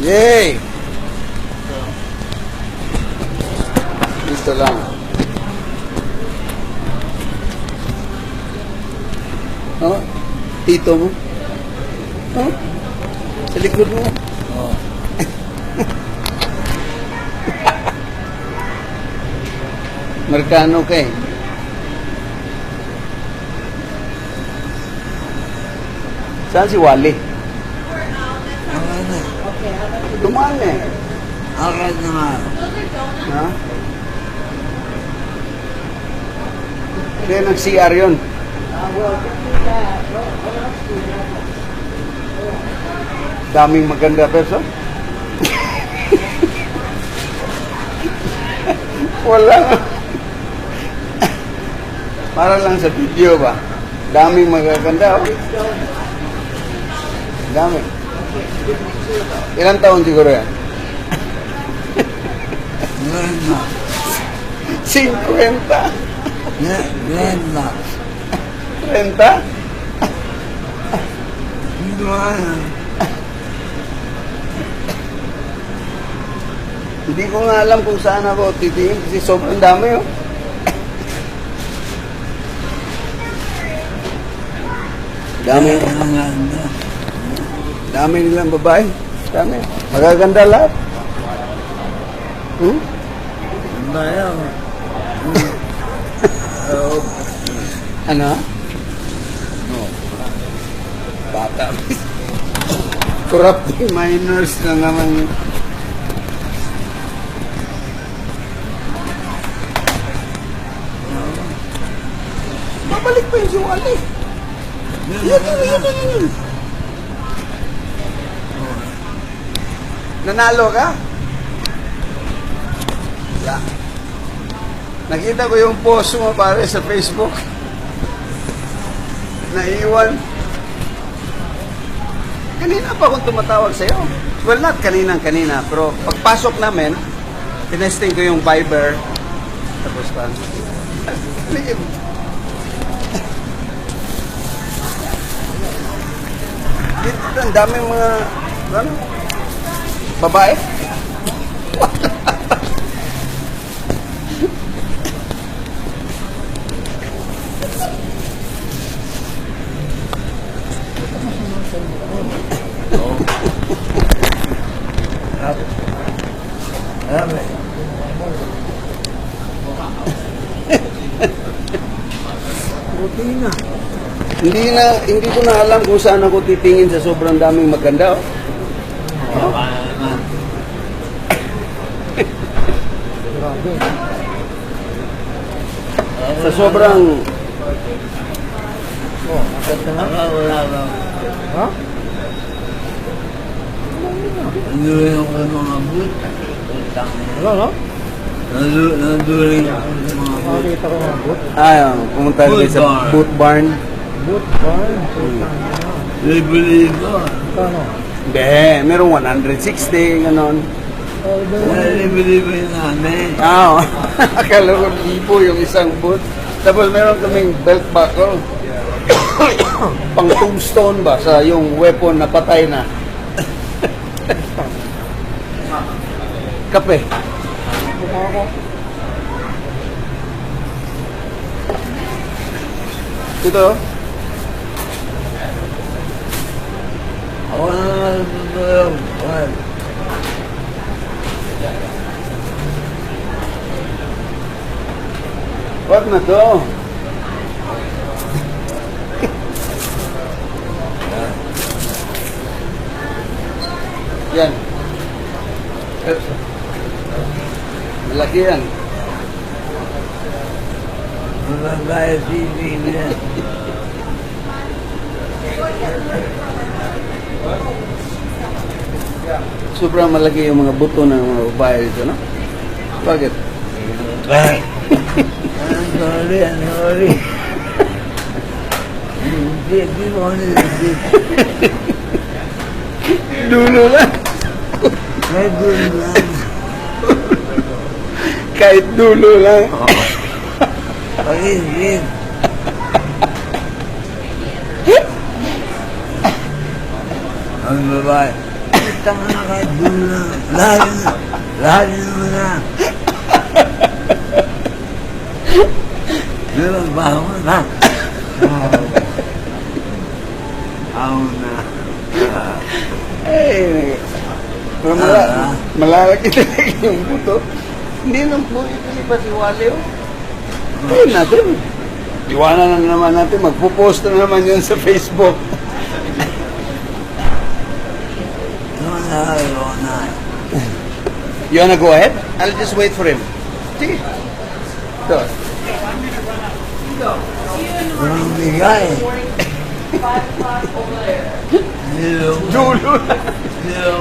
Yay! Dito lang. Oh, tito mo. Oh, sa likod mo. Oh. Markano ka eh. Saan si Wally? Okay na. Dumaan eh. Okay na nga. Ha? Kaya nag-CR yun. Daming maganda person. Wala. Para lang sa video ba? Daming magaganda, oh. Dami. Ilang taon siguro yan? Ngayon na. 50. Ngayon na. 30? Hindi mo na. Hindi ko nga alam kung saan ako titingin kasi sobrang dami, oh. Dami. Dami nilang babae. Dami. Magaganda lahat. Hmm? Bayaw. Ano? No. Bata. Corrupting minors na naman. Babalik pa yung si Wally. Yan. Nanalo ka? Yeah. Nakita ko yung post mo pare sa Facebook. Naiwan. Kanina pa akong tumatawag sa'yo. Well, not kanina, pero pagpasok namin, tinesting ko yung Viber. Tapos pa. Dito, ang daming mga, ano, babae. Hindi ko na alam kung saan ako titingin sa sobrang daming maganda. Oh. Sa sobrang... Ha? Nanduling ako ng mga boot. Wala, no? Nanduling ako ng mga boot. Nakita ko mga boot. Pumunta kayo sa boot barn. Boot barn? Libo-libo. Kano? Hindi, merong 160, gano'n. Libo-libo yung namin. Akala ko libo yung isang boot. Tapos meron kaming belt buckle. Pang tombstone ba sa yung weapon na patay na. Kape. Ito. Ako na naman tutulong. Wag na to. Yan. Malaki yan. Magagaya TV niya. Sobrang malaki yung mga buto ng mga babae dito, no? Bakit? Sorry. Hindi mo Dulo lang. May dulo lang. Kahit dulo lang. Pag-isip. Ang babae. putang na kahit doon na. Layo naman na. Meron ba ako na? Ako na. Eh, pero malalaki talaga yung buto. Hindi nang po ipilipat si Wally, oh. Ayun natin. Iwanan na naman natin. Magpo-post na naman yun sa Facebook. You wanna go ahead? I'll just wait for him. Sige. Ito. Walang bigay. Hello. Dulo. Hello.